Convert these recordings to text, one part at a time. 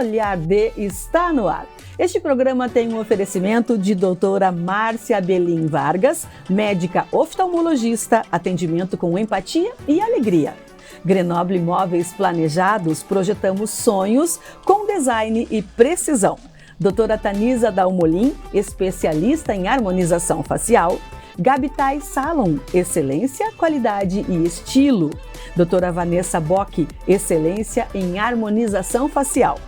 Olhar D está no ar. Este programa tem um oferecimento de doutora Márcia Belin Vargas, médica oftalmologista, atendimento com empatia e alegria. Grenoble Imóveis Planejados, projetamos sonhos com design e precisão. Doutora Tanisa Dalmolin, especialista em harmonização facial. Gabitai Salon, excelência, qualidade e estilo. Doutora Vanessa Bock, excelência em harmonização facial.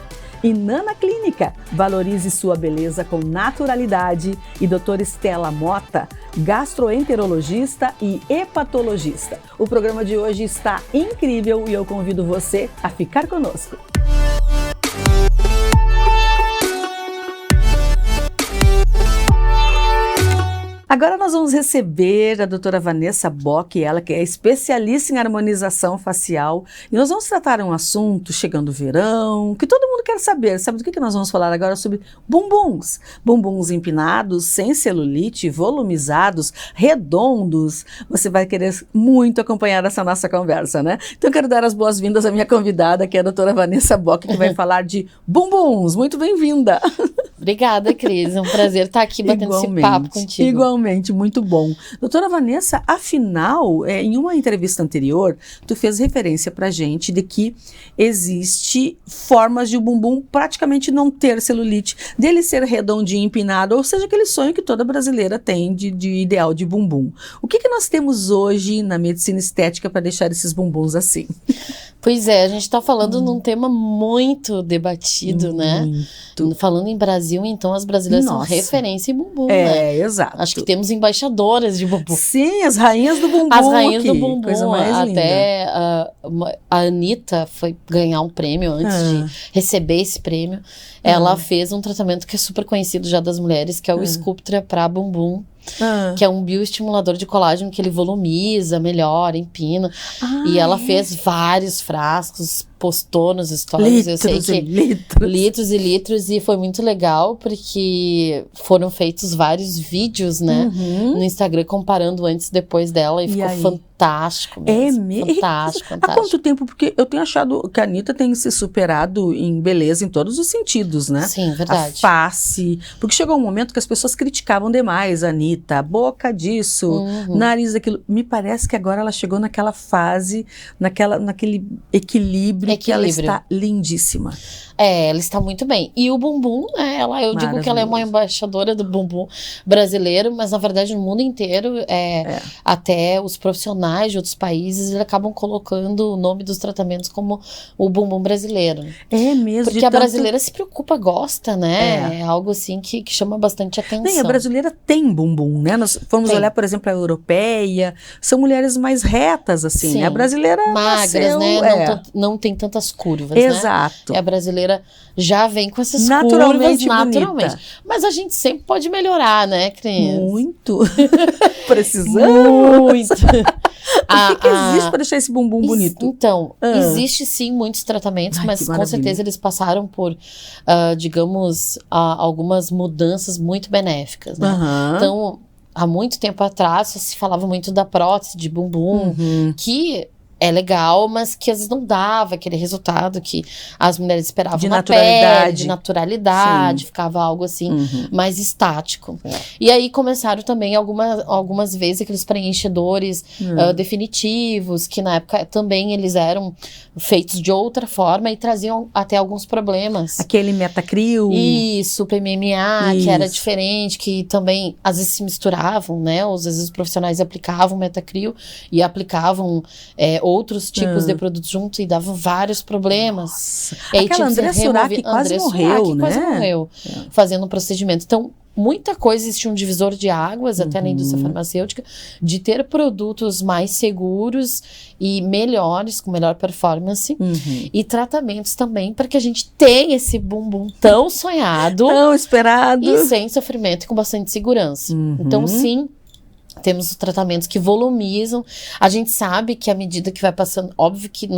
E Nana Clínica, valorize sua beleza com naturalidade. E doutora Estela Mota, gastroenterologista e hepatologista. O programa de hoje está incrível e eu convido você a ficar conosco. Agora nós vamos receber a doutora Vanessa Bock, ela que é especialista em harmonização facial, e nós vamos tratar um assunto, chegando o verão, que todo mundo quer saber. Sabe do que nós vamos falar agora? Sobre bumbuns. Bumbuns empinados, sem celulite, volumizados, redondos. Você vai querer muito acompanhar essa nossa conversa, né? Então eu quero dar as boas-vindas à minha convidada, que é a doutora Vanessa Bock, que vai falar de bumbuns. Muito bem-vinda! Obrigada, Cris. É um prazer estar aqui batendo esse papo contigo. Igualmente, muito bom. Doutora Vanessa, afinal, em uma entrevista anterior, tu fez referência pra gente de que existe formas de o bumbum praticamente não ter celulite, dele ser redondinho, empinado, ou seja, aquele sonho que toda brasileira tem de ideal de bumbum. O que nós temos hoje na medicina estética para deixar esses bumbuns assim? Pois é, a gente está falando num tema muito debatido, né? Falando em Brasil, então as brasileiras são referência em bumbum, né? Exato. Acho que temos embaixadoras de bumbum. Sim, as rainhas do bumbum. As rainhas do bumbum. Coisa mais linda. Até a Anitta foi ganhar um prêmio antes de receber esse prêmio. Ela fez um tratamento que é super conhecido já das mulheres, que é o Sculptra para bumbum. Que é um bioestimulador de colágeno que ele volumiza, melhora, empina. E ela fez vários frascos, postou nos stories. Litros e litros. E foi muito legal, porque foram feitos vários vídeos, né? No Instagram, comparando antes e depois dela. E ficou fantástico mesmo. Fantástico. Há quanto tempo? Porque eu tenho achado que a Anitta tem se superado em beleza em todos os sentidos, né? Sim, verdade. A face. Porque chegou um momento que as pessoas criticavam demais a Anitta. A boca disso, nariz daquilo. Me parece que agora ela chegou naquela fase, naquele equilíbrio que ela está lindíssima. Ela está muito bem. E o bumbum, eu digo que ela é uma embaixadora do bumbum brasileiro, mas na verdade no mundo inteiro, até os profissionais de outros países, eles acabam colocando o nome dos tratamentos como o bumbum brasileiro. É mesmo. Porque a brasileira se preocupa, gosta, né? É algo assim que chama bastante atenção. A brasileira tem bumbum, né? Nós formos olhar, por exemplo, a europeia, são mulheres mais retas, assim. Sim. A brasileira magras, né? Não tem tantas curvas, né? Exato. A brasileira já vem com essas curvas naturalmente. Mas a gente sempre pode melhorar, né, Cris? Muito. Precisamos. Muito. O que existe para deixar esse bumbum bonito? Então, existe sim muitos tratamentos, mas com certeza eles passaram por, digamos, algumas mudanças muito benéficas, né? Então, há muito tempo atrás, se falava muito da prótese de bumbum, que é legal, mas que às vezes não dava aquele resultado que as mulheres esperavam de na naturalidade. Pele, de naturalidade, ficava algo assim mais estático. E aí começaram também algumas vezes aqueles preenchedores definitivos, que na época também eles eram feitos de outra forma e traziam até alguns problemas. Aquele Metacril. Isso, PMMA, que era diferente, que também às vezes se misturavam, né? Às vezes os profissionais aplicavam Metacril e aplicavam outros tipos de produtos juntos e davam vários problemas. Nossa. Aquela André Surak que quase morreu, né? Quase morreu fazendo um procedimento. Então, muita coisa, existe um divisor de águas, até na indústria farmacêutica, de ter produtos mais seguros e melhores, com melhor performance, e tratamentos também, para que a gente tenha esse bumbum tão sonhado, tão esperado, e sem sofrimento e com bastante segurança. Então, sim, Temos os tratamentos que volumizam. A gente sabe que à medida que vai passando... Óbvio que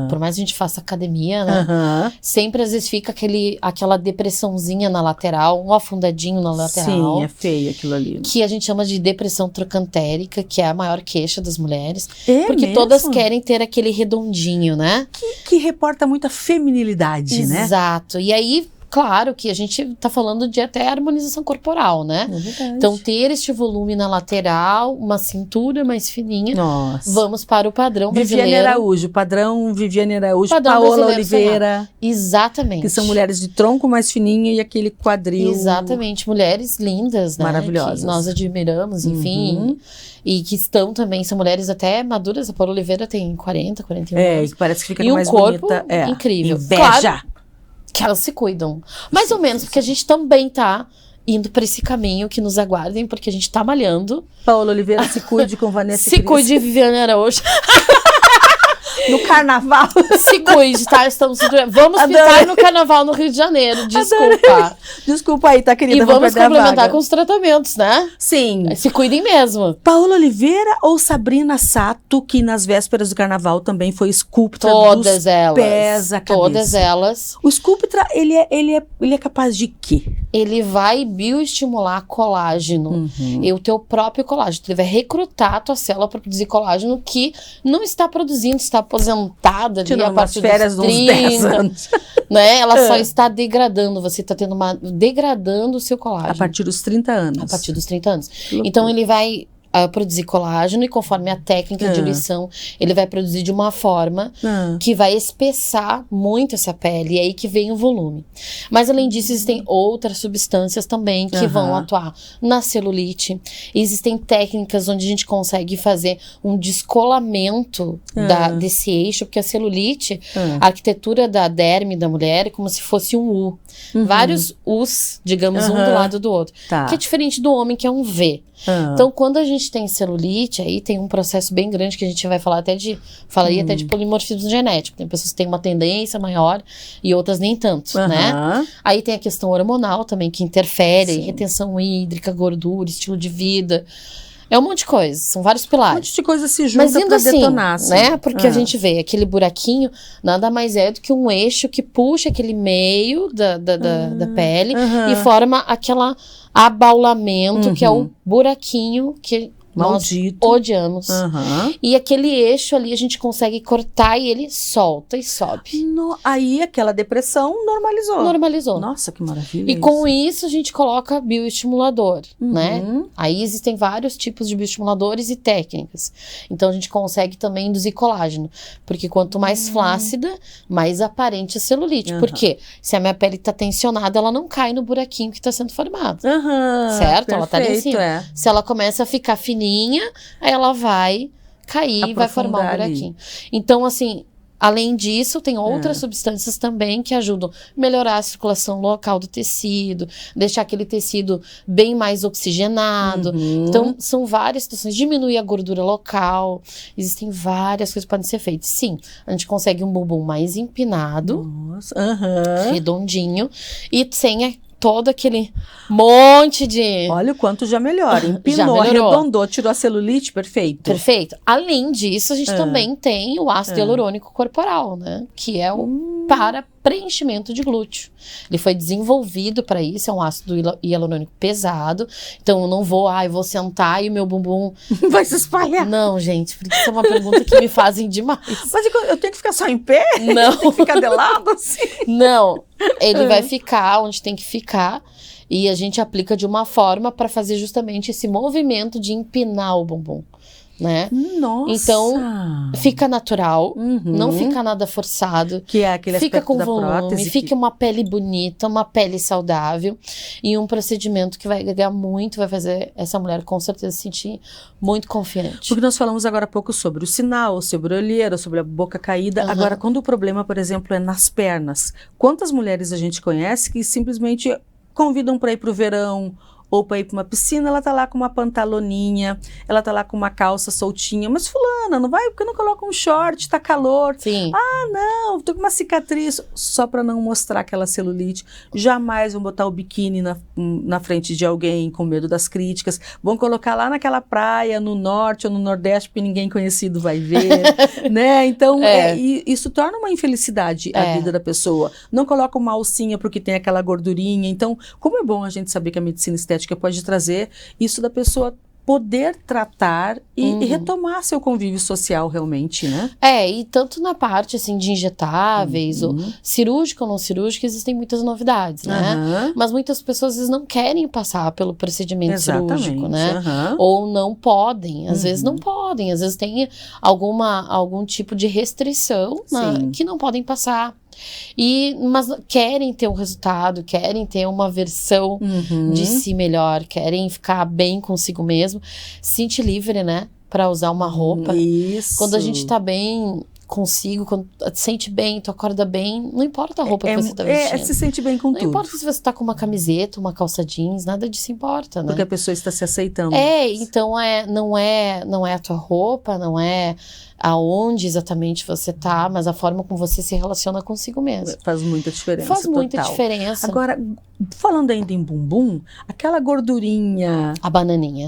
por mais que a gente faça academia, né? Sempre às vezes fica aquela depressãozinha na lateral, um afundadinho na lateral. Sim, é feio aquilo ali. Que a gente chama de depressão trocantérica, que é a maior queixa das mulheres. Porque mesmo? todas querem ter aquele redondinho, né? Que reporta muita feminilidade, né? Exato. E aí... Claro que a gente tá falando de até harmonização corporal, né? É verdade. Então, ter este volume na lateral, uma cintura mais fininha. Nossa. Vamos para o padrão brasileiro. Viviane Araújo, padrão Viviane Araújo, Padrão Paola brasileiro Oliveira. Exatamente. Que são mulheres de tronco mais fininho e aquele quadril. Exatamente. Mulheres lindas, né? Maravilhosas. Que nós admiramos, enfim. E que estão também, são mulheres até maduras. A Paola Oliveira tem 40, 41 anos. E parece que fica e mais corpo bonita. incrível. Inveja. Claro, que elas se cuidam. Mais ou menos, porque a gente também tá indo para esse caminho, que nos aguardem, porque a gente tá malhando. Paola Oliveira, se cuide com Vanessa Se cuide, Viviane Araújo. No carnaval. Se cuide, tá? Vamos ficar no carnaval no Rio de Janeiro. Desculpa. Desculpa aí, tá, querida? E vamos complementar complementar com os tratamentos, né? Sim. Se cuidem mesmo. Paola Oliveira ou Sabrina Sato, que nas vésperas do carnaval também foi Sculptra Todas dos elas. pés à cabeça. Todas elas. O Sculptra, ele é capaz de quê? Ele vai bioestimular colágeno. E o teu próprio colágeno. Ele vai recrutar a tua célula para produzir colágeno que não está produzindo, está aposentada ali a partir férias dos uns 30, 10 anos. Né? Ela só está degradando. Você está degradando o seu colágeno. A partir dos 30 anos. A partir dos 30 anos. Então ele vai produzir colágeno e conforme a técnica de diluição, ele vai produzir de uma forma que vai espessar muito essa pele. E aí que vem o volume. Mas além disso, existem outras substâncias também que vão atuar na celulite. Existem técnicas onde a gente consegue fazer um descolamento desse eixo, porque a celulite, a arquitetura da derme da mulher é como se fosse um U. Vários Us, digamos, um do lado do outro. Tá. Que é diferente do homem, que é um V. Então, quando a gente tem celulite, aí tem um processo bem grande que a gente vai falar até de polimorfismo genético. Tem pessoas que têm uma tendência maior e outras nem tanto, né? Aí tem a questão hormonal também, que interfere, retenção hídrica, gordura, estilo de vida. É um monte de coisa, são vários pilares. Um monte de coisa se junta Mas indo pra assim, detonar. Assim. Né? Porque a gente vê aquele buraquinho, nada mais é do que um eixo que puxa aquele meio da pele e forma aquela abaulamento, que é o buraquinho que maldito. Nós odiamos. E aquele eixo ali a gente consegue cortar e ele solta e sobe. Aí aquela depressão normalizou. Nossa, que maravilha. E com isso a gente coloca bioestimulador, né? Aí existem vários tipos de bioestimuladores e técnicas. Então a gente consegue também induzir colágeno. Porque quanto mais flácida, mais aparente a celulite. Porque se a minha pele está tensionada, ela não cai no buraquinho que está sendo formado. Certo? Ela está ali em cima. Se ela começa a ficar fininha, aí ela vai cair e vai formar um buraquinho. Então, assim, além disso, tem outras substâncias também que ajudam a melhorar a circulação local do tecido, deixar aquele tecido bem mais oxigenado. Então, são várias situações. Diminuir a gordura local. Existem várias coisas que podem ser feitas. Sim, a gente consegue um bumbum mais empinado, redondinho, e sem todo aquele monte de... Olha o quanto já melhora. Empinou, arredondou, tirou a celulite, perfeito. Perfeito. Além disso, a gente também tem o ácido hialurônico corporal, né? Que é o para preenchimento de glúteo. Ele foi desenvolvido para isso, é um ácido hialurônico pesado. Então, eu não vou, eu vou sentar e o meu bumbum... vai se espalhar. Não, gente, porque isso é uma pergunta que me fazem demais. Mas eu tenho que ficar só em pé? Não. Tem que ficar de lado, assim? Não. Ele vai ficar onde tem que ficar e a gente aplica de uma forma para fazer justamente esse movimento de empinar o bumbum, né? Nossa! Então, fica natural, não fica nada forçado. Que é aquele fica aspecto com da volume, prótese. Fica uma pele bonita, uma pele saudável e um procedimento que vai agregar muito, vai fazer essa mulher com certeza se sentir muito confiante. Porque nós falamos agora há pouco sobre o sinal, sobre a olheira, sobre a boca caída. Agora, quando o problema, por exemplo, é nas pernas, quantas mulheres a gente conhece que simplesmente convidam para ir para o verão ou para ir para uma piscina, ela tá lá com uma pantaloninha, ela tá lá com uma calça soltinha, mas fulana, não vai porque não coloca um short, tá calor. Sim. Ah, não, tô com uma cicatriz, só para não mostrar aquela celulite. Jamais vão botar o biquíni na frente de alguém com medo das críticas, vão colocar lá naquela praia, no norte ou no nordeste, porque ninguém conhecido vai ver, né? Então, isso torna uma infelicidade a vida da pessoa. Não coloca uma alcinha porque tem aquela gordurinha. Então, como é bom a gente saber que a medicina estética pode trazer isso da pessoa poder tratar e retomar seu convívio social realmente, né? E tanto na parte, assim, de injetáveis, ou cirúrgica ou não cirúrgica, existem muitas novidades, né? Mas muitas pessoas, às vezes, não querem passar pelo procedimento cirúrgico, né? Ou não podem, às vezes não podem, às vezes tem algum tipo de restrição, né, que não podem passar. Mas querem ter um resultado, querem ter uma versão de si melhor, querem ficar bem consigo mesmo, se sentir livre, né, para usar uma roupa. Isso. Quando a gente tá bem consigo, quando te sente bem, tu acorda bem, não importa a roupa que você tá vestindo. Se sente bem com tudo. Não importa se você tá com uma camiseta, uma calça jeans, nada disso importa, né? Porque a pessoa está se aceitando. Então não é a tua roupa, não é aonde exatamente você tá, mas a forma como você se relaciona consigo mesmo. Faz muita diferença. Faz muita diferença. Agora, falando ainda em bumbum, aquela gordurinha... A bananinha.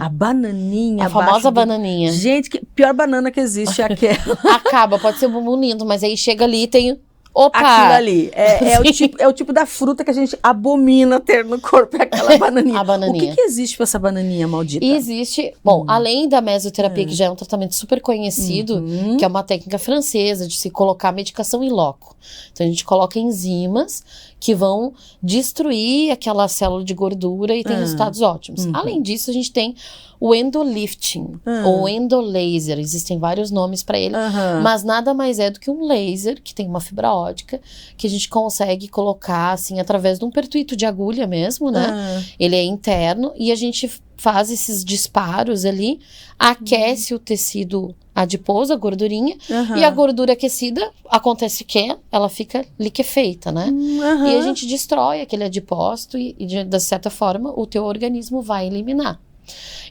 A famosa bananinha. Gente, pior banana que existe é aquela. Acaba, pode ser um bumbum lindo, mas aí chega ali e tem... Opa! Aquilo ali. É o tipo da fruta que a gente abomina ter no corpo, é aquela bananinha. A bananinha. O que existe pra essa bananinha maldita? Existe, além da mesoterapia, que já é um tratamento super conhecido, que é uma técnica francesa de se colocar medicação in loco. Então a gente coloca enzimas que vão destruir aquela célula de gordura e tem resultados ótimos. Além disso, a gente tem o endolifting, ou endolaser, existem vários nomes para ele, mas nada mais é do que um laser que tem uma fibra ótica que a gente consegue colocar assim através de um pertuito de agulha mesmo, né? Ele é interno e a gente faz esses disparos ali, aquece o tecido adiposo, a gordurinha, e a gordura aquecida, acontece o quê? Ela fica liquefeita, né? E a gente destrói aquele adipócito e de certa forma, o teu organismo vai eliminar.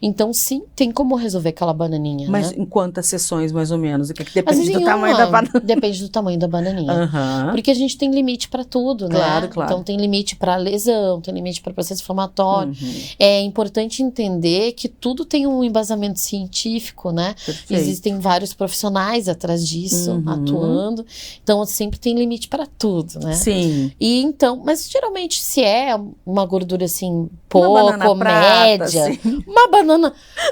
Então, sim, tem como resolver aquela bananinha, Mas né? em quantas sessões, mais ou menos? Depende do tamanho da banana. Depende do tamanho da bananinha. Porque a gente tem limite para tudo, né? Claro. Então, tem limite para lesão, tem limite para processo inflamatório. É importante entender que tudo tem um embasamento científico, né? Perfeito. Existem vários profissionais atrás disso, atuando. Então, sempre tem limite para tudo, né? Sim. E então, mas geralmente, se é uma gordura assim, pouco, prata, média... assim.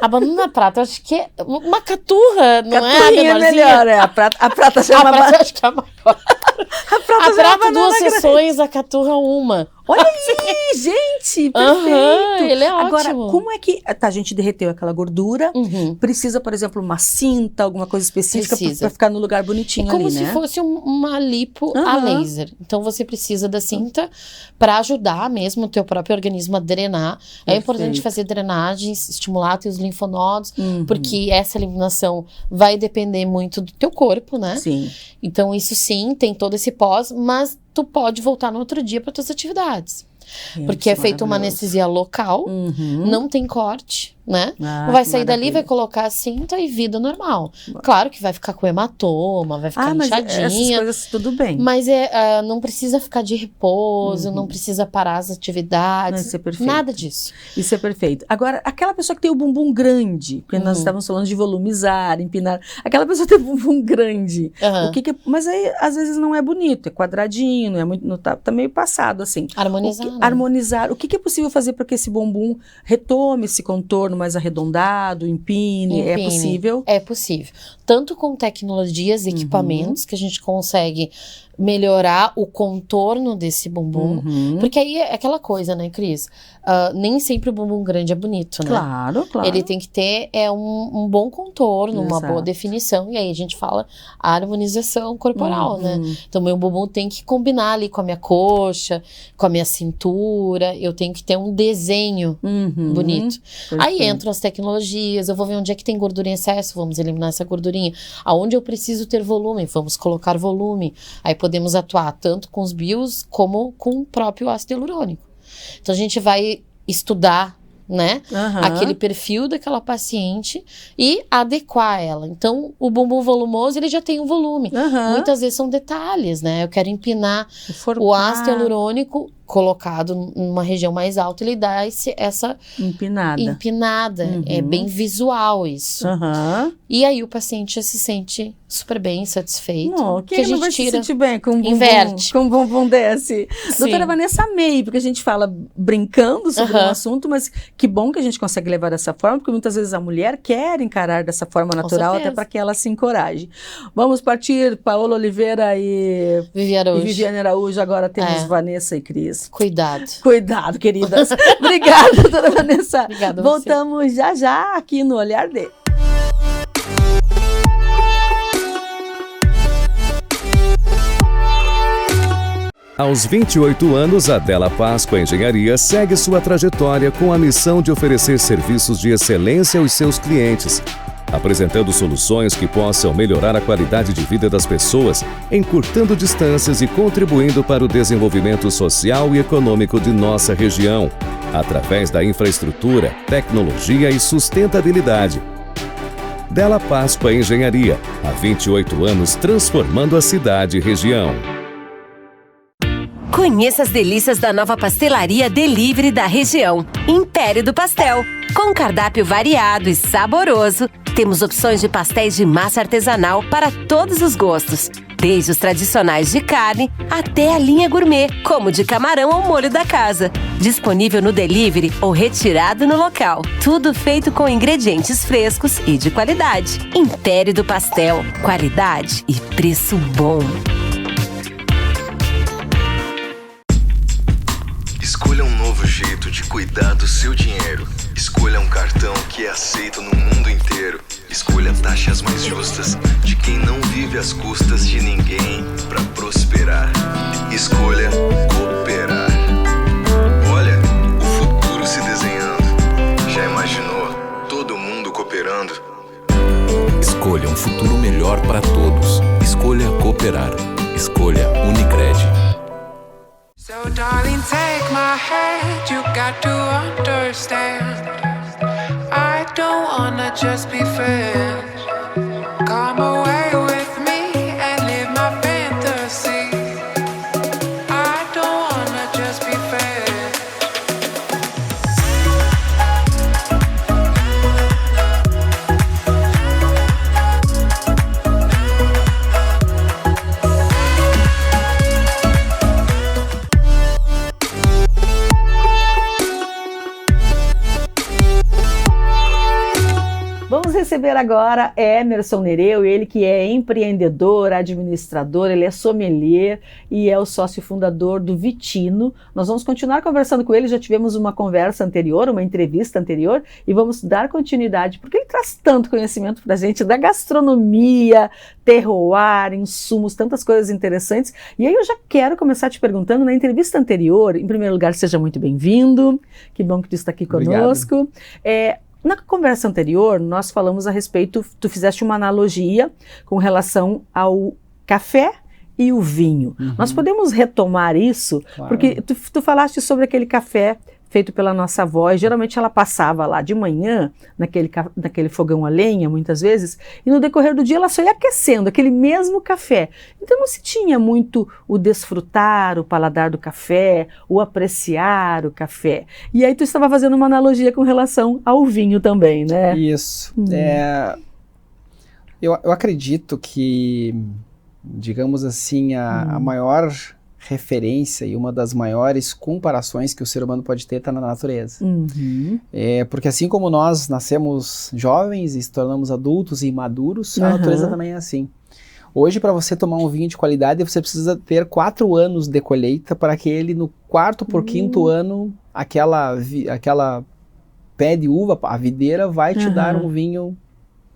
A banana prata, eu acho que é uma caturra, não Caturinha é a menorzinha? melhor, a prata já é A uma prata eu acho que é a maior. A prata A já é uma prata duas banana sessões, a caturra uma. Olha aí, gente, perfeito. Ele é Agora, ótimo. como é que a gente derreteu aquela gordura? Precisa, por exemplo, uma cinta, alguma coisa específica para ficar no lugar bonitinho como ali, se né? fosse uma lipo a laser. Então, você precisa da cinta para ajudar mesmo o teu próprio organismo a drenar. É importante fazer drenagens, estimular teus linfonodos, porque essa eliminação vai depender muito do teu corpo, né? Sim. Então, isso sim, tem todo esse pós, mas tu pode voltar no outro dia para tuas atividades. Porque é feita uma anestesia local, não tem corte, né? Vai sair dali, vai colocar a cinta e vida normal. Claro que vai ficar com hematoma, vai ficar inchadinha. Essas coisas tudo bem. Mas não precisa ficar de repouso, não precisa parar as atividades. Isso é perfeito. Nada disso. Isso é perfeito. Agora, aquela pessoa que tem o bumbum grande, porque nós estávamos falando de volumizar, empinar. Aquela pessoa que tem o bumbum grande. Mas aí, às vezes, não é bonito, é quadradinho, não é muito, tá meio passado, assim. Harmonizar. O que é possível fazer para que esse bumbum retome esse contorno mais arredondado, empine? É possível? É possível. Tanto com tecnologias, equipamentos, que a gente consegue melhorar o contorno desse bumbum. Porque aí é aquela coisa, né, Cris? Nem sempre o bumbum grande é bonito, né? Claro. Ele tem que ter um bom contorno, uma boa definição. E aí a gente fala a harmonização corporal, né? Então, meu bumbum tem que combinar ali com a minha coxa, com a minha cintura. Eu tenho que ter um desenho bonito. Aí entram as tecnologias. Eu vou ver onde é que tem gordura em excesso. Vamos eliminar essa gordurinha. Aonde eu preciso ter volume. Vamos colocar volume. Aí podemos atuar tanto com os bios como com o próprio ácido hialurônico. Então, a gente vai estudar né? Aquele perfil daquela paciente e adequar ela. Então, o bumbum volumoso, ele já tem um volume. Muitas vezes são detalhes, né? Eu quero empinar o ácido hialurônico colocado numa região mais alta, ele dá essa empinada. É bem visual isso. E aí o paciente se sente super bem, satisfeito. Que a gente vai se sentir bem com um bumbum desse. Sim. Doutora Vanessa May, porque a gente fala brincando sobre um assunto, mas que bom que a gente consegue levar dessa forma, porque muitas vezes a mulher quer encarar dessa forma natural, até para que ela se encoraje. Vamos partir, Paola Oliveira e Viviane Araújo. Agora temos Vanessa e Cris. Cuidado, queridas. Obrigada, doutora Vanessa. Obrigada. Voltamos já aqui no Olhar D. Aos 28 anos, a Della Páscoa Engenharia segue sua trajetória com a missão de oferecer serviços de excelência aos seus clientes, apresentando soluções que possam melhorar a qualidade de vida das pessoas, encurtando distâncias e contribuindo para o desenvolvimento social e econômico de nossa região, através da infraestrutura, tecnologia e sustentabilidade. Della Páscoa Engenharia, há 28 anos transformando a cidade e região. Conheça as delícias da nova pastelaria Delivery da região, Império do Pastel. Com cardápio variado e saboroso, temos opções de pastéis de massa artesanal para todos os gostos, desde os tradicionais de carne até a linha gourmet, como de camarão ao molho da casa. Disponível no delivery ou retirado no local. Tudo feito com ingredientes frescos e de qualidade. Império do Pastel, qualidade e preço bom. Escolha um novo jeito de cuidar do seu dinheiro. Escolha um cartão que é aceito no mundo inteiro. Escolha taxas mais justas de quem não vive às custas de ninguém para prosperar. Escolha cooperar. Olha, o futuro se desenhando. Já imaginou todo mundo cooperando? Escolha um futuro melhor para todos. Escolha cooperar. Escolha Unicred. So darling, take my hand, you got to understand. I don't wanna just be friends. Come away with me and live my fantasy. I don't wanna just be friends. Vamos receber agora Emerson Nereu, ele que é empreendedor, administrador, ele é sommelier e é o sócio fundador do Vitino. Nós vamos continuar conversando com ele, já tivemos uma conversa anterior, uma entrevista anterior, e vamos dar continuidade, porque ele traz tanto conhecimento para a gente da gastronomia, terroir, insumos, tantas coisas interessantes. E aí eu já quero começar te perguntando, na entrevista anterior, em primeiro lugar, seja muito bem-vindo, que bom que tu está aqui conosco. Na conversa anterior, nós falamos a respeito, tu fizeste uma analogia com relação ao café e o vinho. Nós podemos retomar isso? Claro. Porque tu falaste sobre aquele café feito pela nossa avó, e geralmente ela passava lá de manhã, naquele fogão a lenha, muitas vezes, e no decorrer do dia ela só ia aquecendo aquele mesmo café. Então não se tinha muito o desfrutar, o paladar do café, o apreciar o café. E aí tu estava fazendo uma analogia com relação ao vinho também, né? Isso. Eu acredito que, digamos assim, a maior referência e uma das maiores comparações que o ser humano pode ter está na natureza. Porque assim como nós nascemos jovens e se tornamos adultos e maduros, a natureza também é assim. Hoje, para você tomar um vinho de qualidade, você precisa ter 4 anos de colheita para que ele, no 4º por 5º ano, aquela pé de uva, a videira, vai te dar um vinho um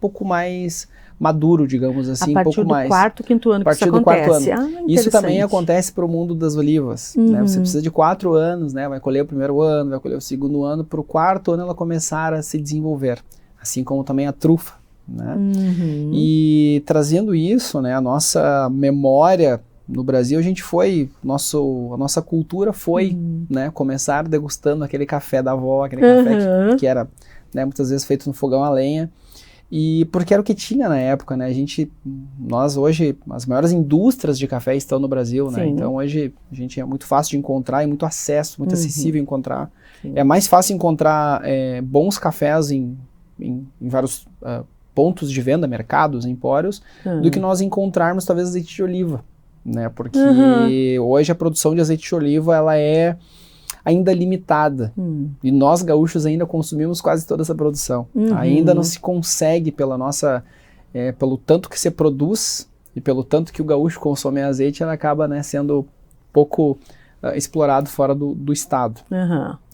pouco mais maduro, digamos assim, a partir pouco mais. A partir do 4º ano que isso acontece. Isso também acontece para o mundo das olivas. Né? Você precisa de 4 anos, né? Vai colher o 1º ano, vai colher o 2º ano, para o 4º ano ela começar a se desenvolver. Assim como também a trufa. Né? E trazendo isso, né, a nossa memória no Brasil a gente foi, a nossa cultura foi, né, começar degustando aquele café da avó, aquele café que era, né, muitas vezes feito no fogão a lenha, e porque era o que tinha na época, né, nós hoje, as maiores indústrias de café estão no Brasil, né, então hoje a gente é muito fácil de encontrar e muito acesso, muito acessível encontrar. Sim. É mais fácil encontrar bons cafés em vários pontos de venda, mercados, empórios, do que nós encontrarmos talvez azeite de oliva, né? Porque hoje a produção de azeite de oliva ela é ainda limitada e nós gaúchos ainda consumimos quase toda essa produção. Ainda não se consegue pelo tanto que se produz e pelo tanto que o gaúcho consome azeite, ela acaba, né, sendo pouco explorado fora do estado.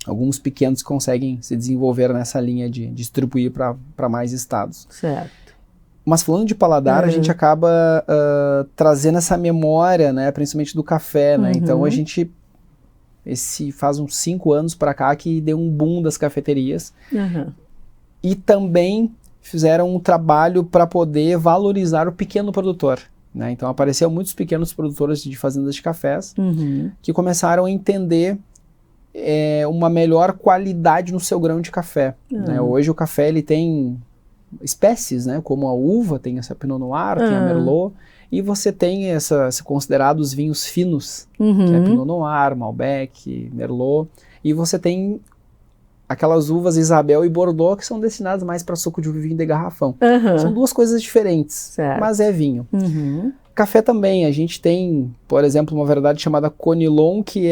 Alguns pequenos conseguem se desenvolver nessa linha de distribuir para mais estados. Certo. Mas falando de paladar, a gente acaba trazendo essa memória, né, principalmente do café, né? Então a gente, faz uns 5 anos para cá que deu um boom das cafeterias. E também fizeram um trabalho para poder valorizar o pequeno produtor, né? Então apareceram muitos pequenos produtores de fazendas de cafés que começaram a entender uma melhor qualidade no seu grão de café. Né? Hoje o café ele tem espécies, né? Como a uva, tem essa Pinot Noir, tem a Merlot, e você tem considerados vinhos finos, que é Pinot Noir, Malbec, Merlot, e você tem aquelas uvas Isabel e Bordeaux que são destinadas mais para suco de vinho de garrafão. São duas coisas diferentes, mas é vinho. Café também, a gente tem, por exemplo, uma variedade chamada Conilon, que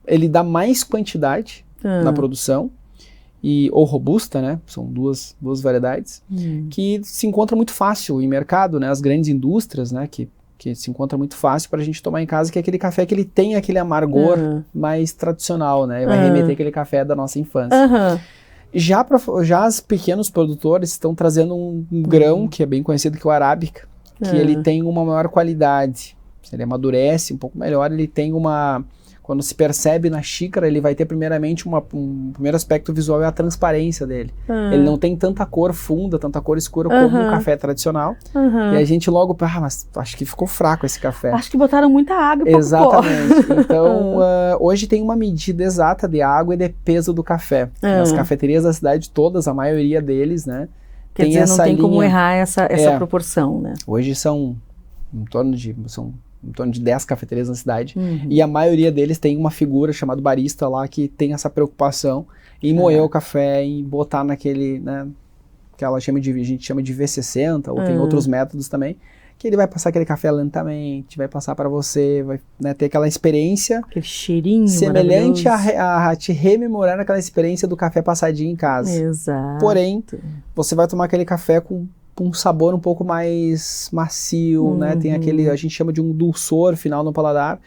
ele dá mais quantidade na produção, ou robusta, né? São duas variedades, que se encontra muito fácil em mercado, né? As grandes indústrias, né? Que se encontra muito fácil para a gente tomar em casa, que é aquele café que ele tem aquele amargor mais tradicional, né? Vai remeter aquele café da nossa infância. Já os pequenos produtores estão trazendo um grão, que é bem conhecido, que é o Arábica, que ele tem uma maior qualidade. Ele amadurece um pouco melhor, ele tem quando se percebe na xícara, ele vai ter primeiramente um primeiro aspecto visual é a transparência dele. Ele não tem tanta cor funda, tanta cor escura como um café tradicional. E a gente logo, mas acho que ficou fraco esse café. Acho que botaram muita água. Exatamente. Então, hoje tem uma medida exata de água e de peso do café. As cafeterias da cidade todas, a maioria deles, né? Quer dizer, não tem como errar essa proporção, né? Hoje são em torno de 10 cafeterias na cidade, e a maioria deles tem uma figura chamada barista lá que tem essa preocupação em moer o café, em botar naquele, né, que a gente chama de V60, ou tem outros métodos também, que ele vai passar aquele café lentamente, vai passar para você, vai, né, ter aquela experiência, aquele cheirinho semelhante a te rememorar aquela experiência do café passadinho em casa. Exato. Porém, você vai tomar aquele café com um sabor um pouco mais macio, né? Tem aquele, a gente chama de um dulçor final no paladar.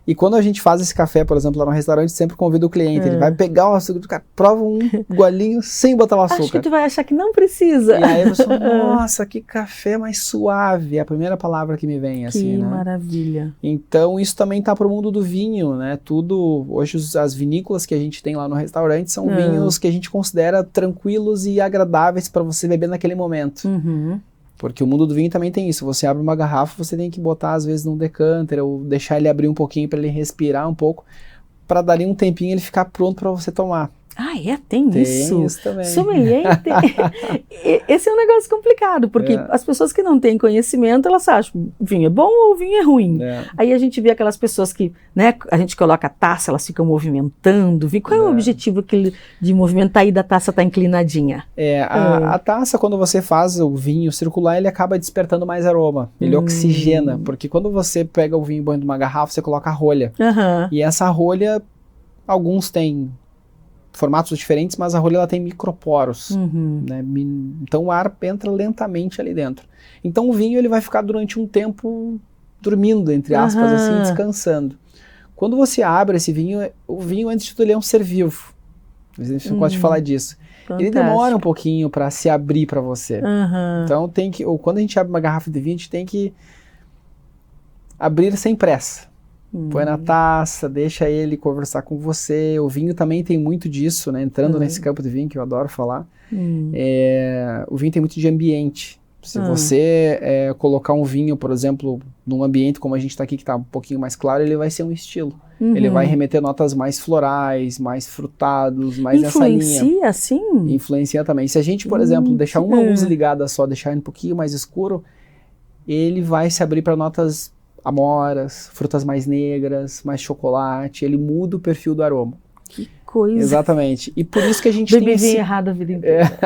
E quando a gente faz esse café, por exemplo, lá no restaurante, sempre convida o cliente, ele vai pegar o açúcar do cara, prova um golinho sem botar o açúcar. Acho que tu vai achar que não precisa. E aí a pessoa, nossa, que café mais suave, é a primeira palavra que me vem, assim, né? Que maravilha. Então isso também tá pro mundo do vinho, né? Hoje as vinícolas que a gente tem lá no restaurante são vinhos que a gente considera tranquilos e agradáveis para você beber naquele momento. Porque o mundo do vinho também tem isso. Você abre uma garrafa, você tem que botar às vezes num decanter ou deixar ele abrir um pouquinho para ele respirar um pouco, para dali um tempinho ele ficar pronto para você tomar. Ah, tem isso? Isso também. Sommelier tem. Esse é um negócio complicado, porque as pessoas que não têm conhecimento, elas acham vinho é bom ou vinho é ruim. Aí a gente vê aquelas pessoas que, né, a gente coloca a taça, elas ficam movimentando. Qual é o objetivo de movimentar aí da taça tá inclinadinha? A taça, quando você faz o vinho circular, ele acaba despertando mais aroma. Ele oxigena, porque quando você pega o vinho banho de uma garrafa, você coloca a rolha. E essa rolha, alguns têm formatos diferentes, mas a rolha ela tem microporos, né? Então o ar entra lentamente ali dentro. Então o vinho ele vai ficar durante um tempo dormindo, entre aspas, assim, descansando. Quando você abre esse vinho, o vinho antes de tudo ele é um ser vivo. A gente não gosta de falar disso. Fantástico. Ele demora um pouquinho para se abrir para você. Então quando a gente abre uma garrafa de vinho, a gente tem que abrir sem pressa. Põe na taça, deixa ele conversar com você. O vinho também tem muito disso, né? Entrando nesse campo de vinho que eu adoro falar. O vinho tem muito de ambiente. Se você colocar um vinho, por exemplo, num ambiente como a gente está aqui, que está um pouquinho mais claro, ele vai ser um estilo. Ele vai remeter notas mais florais, mais frutados, mais nessa linha. Influencia, sim? Influencia também. Se a gente, por exemplo, deixar uma luz ligada só, deixar ele um pouquinho mais escuro, ele vai se abrir para notas amoras, frutas mais negras, mais chocolate. Ele muda o perfil do aroma. Que coisa. Exatamente. E por isso que a gente tem esse... errado a vida inteira.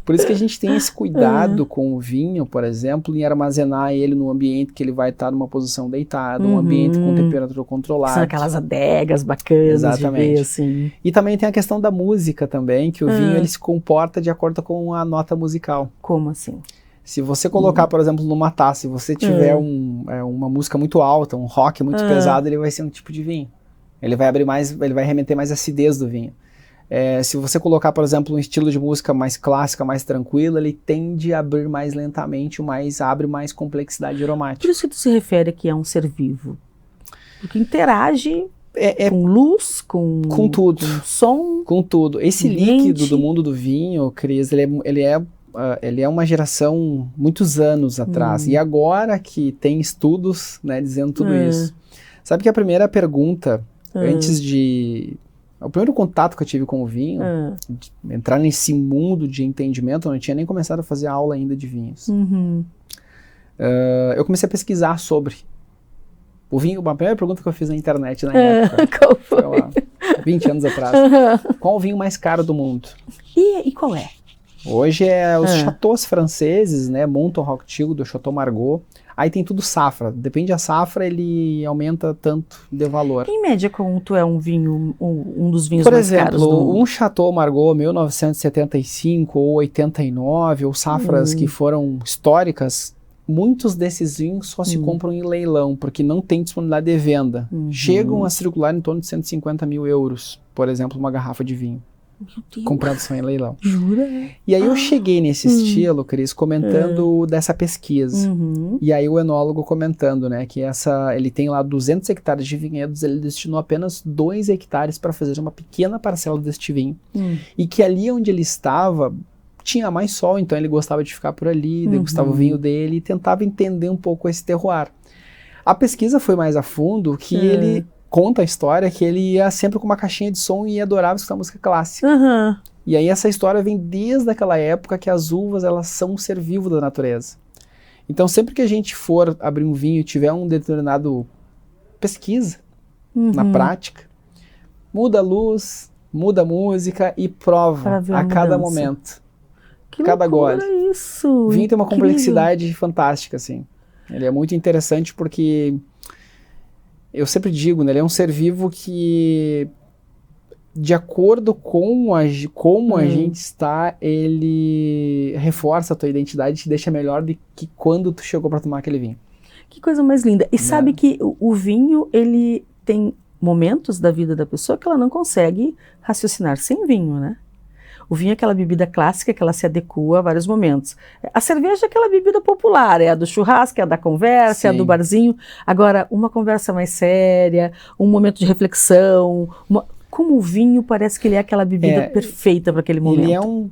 Por isso que a gente tem esse cuidado com o vinho, por exemplo, em armazenar ele num ambiente que ele vai estar numa posição deitada, um ambiente com temperatura controlada. São aquelas adegas bacanas. Exatamente. De ver, assim. E também tem a questão da música também, que o vinho ele se comporta de acordo com a nota musical. Como assim? Se você colocar, por exemplo, numa taça, se você tiver uma música muito alta, um rock muito pesado, ele vai ser um tipo de vinho. Ele vai abrir mais, ele vai remeter mais acidez do vinho. Se você colocar, por exemplo, um estilo de música mais clássica, mais tranquila, ele tende a abrir mais lentamente, abre mais complexidade aromática. Por isso que tu se refere que é um ser vivo. Porque interage com luz, com tudo, com som. Com tudo. Esse líquido do mundo do vinho, Cris, ele é uma geração muitos anos atrás. E agora que tem estudos, né, dizendo tudo isso. Sabe que a primeira pergunta, antes de... O primeiro contato que eu tive com o vinho, entrar nesse mundo de entendimento, eu não tinha nem começado a fazer aula ainda de vinhos. Eu comecei a pesquisar sobre o vinho. A primeira pergunta que eu fiz na internet na época, qual foi? Lá, 20 anos atrás. Qual o vinho mais caro do mundo? E qual é? Hoje é os chateaus franceses, né? Monton Rothschild, Chateau Margaux. Aí tem tudo safra. Depende da safra, ele aumenta tanto de valor. Em média, quanto é um vinho, um dos vinhos mais caros? Por exemplo, um Chateau Margaux 1975 ou 89, ou safras que foram históricas, muitos desses vinhos só se compram em leilão, porque não tem disponibilidade de venda. Chegam a circular em torno de 150 mil euros, por exemplo, uma garrafa de vinho. Comprado só em leilão. Jura? E aí eu cheguei nesse estilo, Cris, comentando dessa pesquisa. E aí o enólogo comentando, né, que ele tem lá 200 hectares de vinhedos, ele destinou apenas 2 hectares para fazer uma pequena parcela deste vinho. E que ali onde ele estava, tinha mais sol, então ele gostava de ficar por ali, degustava o vinho dele e tentava entender um pouco esse terroir. A pesquisa foi mais a fundo, que ele... conta a história que ele ia sempre com uma caixinha de som e adorava escutar música clássica. E aí essa história vem desde aquela época que as uvas, elas são um ser vivo da natureza. Então sempre que a gente for abrir um vinho e tiver um determinado pesquisa na prática, muda a luz, muda a música e prova a cada momento. Que cada gole. Isso! O vinho tem uma complexidade fantástica, assim. Ele é muito interessante porque... Eu sempre digo, né, ele é um ser vivo que, de acordo com como a gente está, ele reforça a tua identidade e te deixa melhor do que quando tu chegou para tomar aquele vinho. Que coisa mais linda. E sabe que o vinho, ele tem momentos da vida da pessoa que ela não consegue raciocinar sem vinho, né? O vinho é aquela bebida clássica que ela se adequa a vários momentos. A cerveja é aquela bebida popular, é a do churrasco, é a da conversa, é a do barzinho. Agora, uma conversa mais séria, um momento de reflexão. Como o vinho parece que ele é aquela bebida perfeita para aquele momento. Ele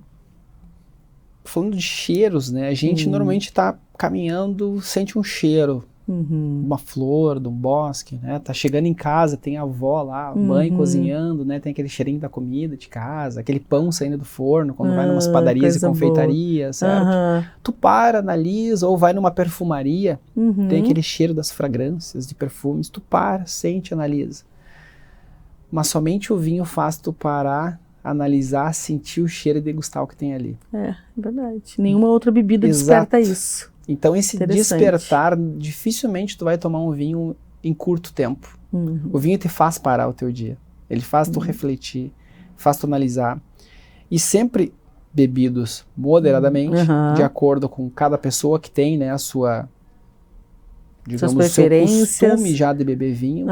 falando de cheiros, né? A gente normalmente está caminhando, sente um cheiro. Uma flor, de um bosque, né? Tá chegando em casa, tem a avó lá, a mãe cozinhando, né? Tem aquele cheirinho da comida de casa, aquele pão saindo do forno, quando vai numas padarias e confeitarias, certo? Tu analisa, ou vai numa perfumaria, tem aquele cheiro das fragrâncias, de perfumes, tu sente, analisa. Mas somente o vinho faz tu parar, analisar, sentir o cheiro e degustar o que tem ali. É verdade. Nenhuma outra bebida desperta isso. Então esse despertar, dificilmente tu vai tomar um vinho em curto tempo. O vinho te faz parar o teu dia. Ele faz tu refletir, faz tu analisar. E sempre bebidos moderadamente, de acordo com cada pessoa que tem, né, a sua, digamos, o seu costume já de beber vinho.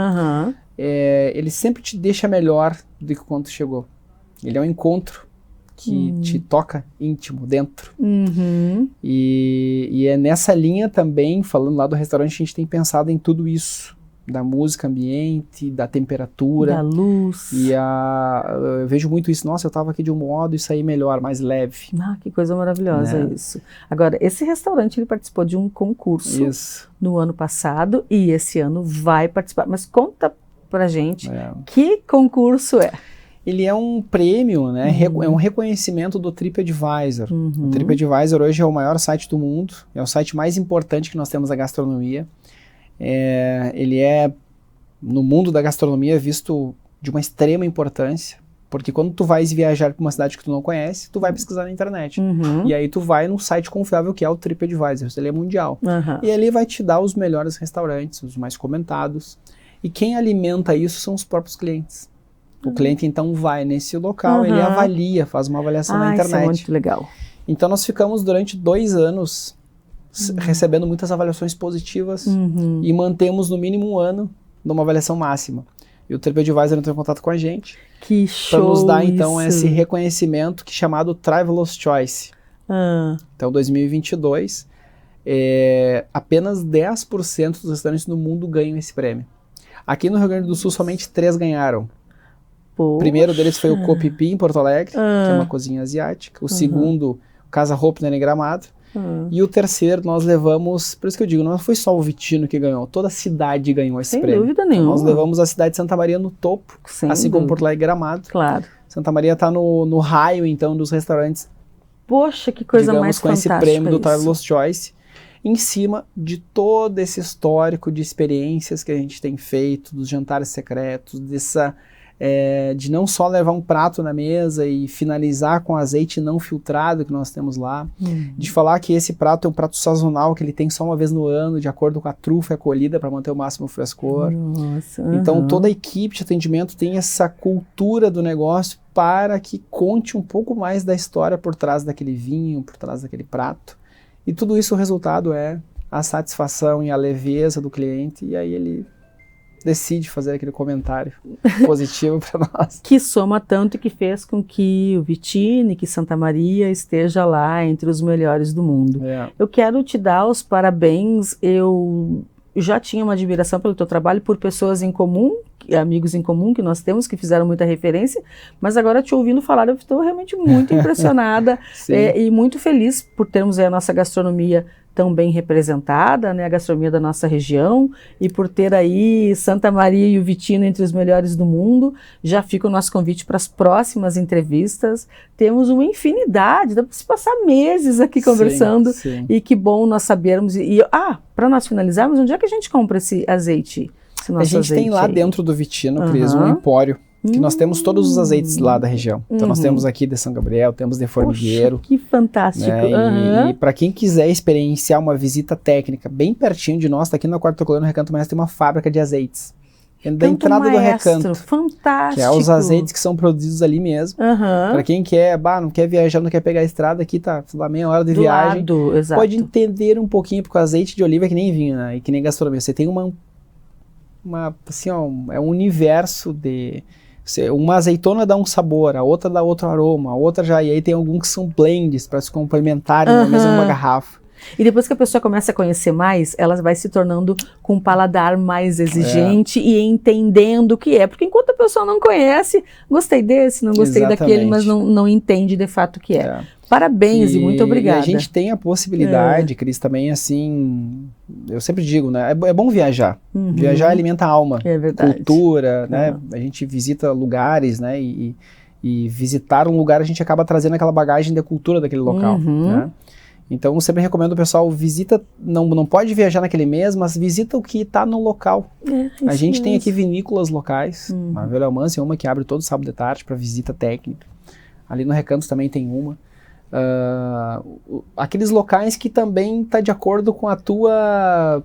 Ele sempre te deixa melhor do que quando chegou. Ele é um encontro que te toca íntimo, dentro. E é nessa linha também, falando lá do restaurante, a gente tem pensado em tudo isso. da música ambiente, da temperatura. Da luz. E eu vejo muito isso. Nossa, eu estava aqui de um modo e saí melhor, mais leve. Ah, que coisa maravilhosa isso. Agora, esse restaurante, ele participou de um concurso no ano passado e esse ano vai participar. Mas conta pra gente que concurso é. Ele é um prêmio, né? É um reconhecimento do TripAdvisor. O TripAdvisor hoje é o maior site do mundo, é o site mais importante que nós temos da gastronomia. Ele é, no mundo da gastronomia, visto de uma extrema importância, porque quando tu vais viajar para uma cidade que tu não conhece, tu vai pesquisar na internet. E aí tu vai num site confiável que é o TripAdvisor, ele é mundial. E ele vai te dar os melhores restaurantes, os mais comentados. E quem alimenta isso são os próprios clientes. O cliente, então, vai nesse local, ele avalia, faz uma avaliação na internet. Isso é muito legal. Então, nós ficamos durante 2 anos recebendo muitas avaliações positivas e mantemos no mínimo 1 ano numa avaliação máxima. E o TripAdvisor entrou em contato com a gente para nos dar, então, esse reconhecimento que é chamado Traveler's Choice. Então, 2022, apenas 10% dos restaurantes no mundo ganham esse prêmio. Aqui no Rio Grande do Sul, somente 3 ganharam. O primeiro deles foi o Copipi, em Porto Alegre, que é uma cozinha asiática. O segundo, Casa Hopner, em Gramado. E o terceiro, nós levamos, por isso que eu digo, não foi só o Vitino que ganhou, toda a cidade ganhou esse prêmio. Sem dúvida nenhuma. Nós levamos a cidade de Santa Maria no topo, assim como Porto Alegre e Gramado. Claro. Santa Maria está no raio, então, dos restaurantes. Poxa, que coisa mais fantástica com esse prêmio do Traveler's Choice, em cima de todo esse histórico de experiências que a gente tem feito, dos jantares secretos, de não só levar um prato na mesa e finalizar com azeite não filtrado que nós temos lá, de falar que esse prato é um prato sazonal que ele tem só uma vez no ano, de acordo com a trufa e a colhida, para manter o máximo frescor. Então toda a equipe de atendimento tem essa cultura do negócio para que conte um pouco mais da história por trás daquele vinho, por trás daquele prato. E tudo isso, o resultado é a satisfação e a leveza do cliente, e aí ele decide fazer aquele comentário positivo para nós. Que soma tanto e que fez com que o Vitine, que Santa Maria esteja lá entre os melhores do mundo. Eu quero te dar os parabéns. Eu já tinha uma admiração pelo teu trabalho, por pessoas em comum, amigos em comum que nós temos, que fizeram muita referência, mas agora te ouvindo falar, eu estou realmente muito impressionada e muito feliz por termos a nossa gastronomia tão bem representada, né, a gastronomia da nossa região, e por ter aí Santa Maria e o Vitino entre os melhores do mundo. Já fica o nosso convite para as próximas entrevistas. Temos uma infinidade, dá para se passar meses aqui conversando, e que bom nós sabermos. Para nós finalizarmos, onde é que a gente compra esse azeite? A gente tem lá dentro do Vitino, Cris, um empório, que nós temos todos os azeites lá da região. Então nós temos aqui de São Gabriel, temos de Formigueiro. Poxa, que fantástico. Né? E para quem quiser experienciar uma visita técnica bem pertinho de nós, tá aqui na Quarta Colônia, no Recanto Maestro, tem uma fábrica de azeites. Da entrada do Recanto. Fantástico. Que é os azeites que são produzidos ali mesmo. Para quem quer, não quer viajar, não quer pegar a estrada, aqui tá lá meia hora de viagem. Pode entender um pouquinho, porque o azeite de oliva é que nem vinho, né? E que nem gastronomia. Você tem é um universo de... Uma azeitona dá um sabor, a outra dá outro aroma, a outra já... E aí tem alguns que são blends para se complementarem na mesma garrafa. E depois que a pessoa começa a conhecer mais, ela vai se tornando com um paladar mais exigente e entendendo o que é. Porque enquanto a pessoa não conhece, gostei desse, não gostei daquele, mas não entende de fato o que é. Parabéns e muito obrigada. E a gente tem a possibilidade, Cris, também assim, eu sempre digo, né, é bom viajar. Viajar alimenta a alma, cultura, né, a gente visita lugares, né, e visitar um lugar a gente acaba trazendo aquela bagagem da cultura daquele local, né. Então eu sempre recomendo o pessoal, visita, não pode viajar naquele mês, mas visita o que está no local. A gente tem aqui vinícolas locais, a Vila Almança é uma que abre todo sábado de tarde para visita técnica. Ali no Recanto também tem uma. Aqueles locais que também tá de acordo com a tua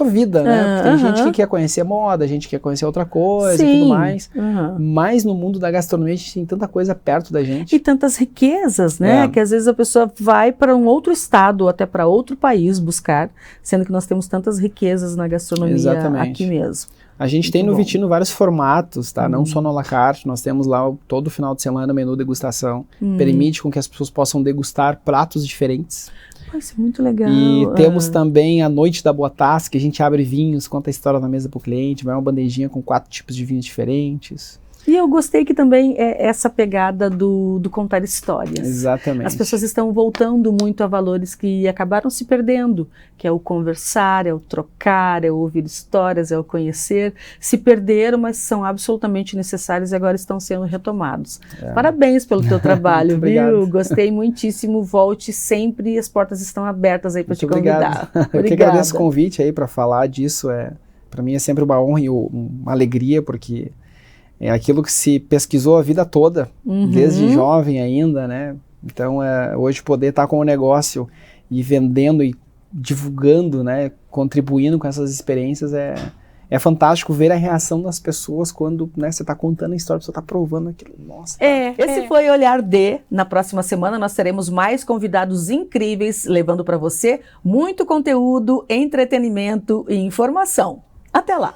vida, né? Tem gente que quer conhecer moda, gente que quer conhecer outra coisa e tudo mais. Mas no mundo da gastronomia a gente tem tanta coisa perto da gente. E tantas riquezas, né? Que às vezes a pessoa vai para um outro estado ou até para outro país buscar, sendo que nós temos tantas riquezas na gastronomia aqui mesmo. A gente tem no Vitino vários formatos, tá? Não só no à la carte, nós temos lá todo final de semana menu degustação. Permite com que as pessoas possam degustar pratos diferentes. Isso é muito legal. E temos também a noite da boa taça, que a gente abre vinhos, conta a história na mesa pro cliente, vai uma bandejinha com 4 tipos de vinhos diferentes. E eu gostei que também é essa pegada do contar histórias. Exatamente. As pessoas estão voltando muito a valores que acabaram se perdendo, que é o conversar, é o trocar, é o ouvir histórias, é o conhecer. Se perderam, mas são absolutamente necessários e agora estão sendo retomados. Parabéns pelo teu trabalho, viu? Gostei muitíssimo. Volte sempre, as portas estão abertas aí para te convidar. Eu que agradeço o convite aí para falar disso. Para mim é sempre uma honra e uma alegria, porque é aquilo que se pesquisou a vida toda, desde jovem ainda, né? Então, hoje poder estar com o negócio e vendendo e divulgando, né? Contribuindo com essas experiências é fantástico ver a reação das pessoas quando, né, você está contando a história, você está provando aquilo. Nossa. Esse foi Olhar D. Na próxima semana nós teremos mais convidados incríveis, levando para você muito conteúdo, entretenimento e informação. Até lá!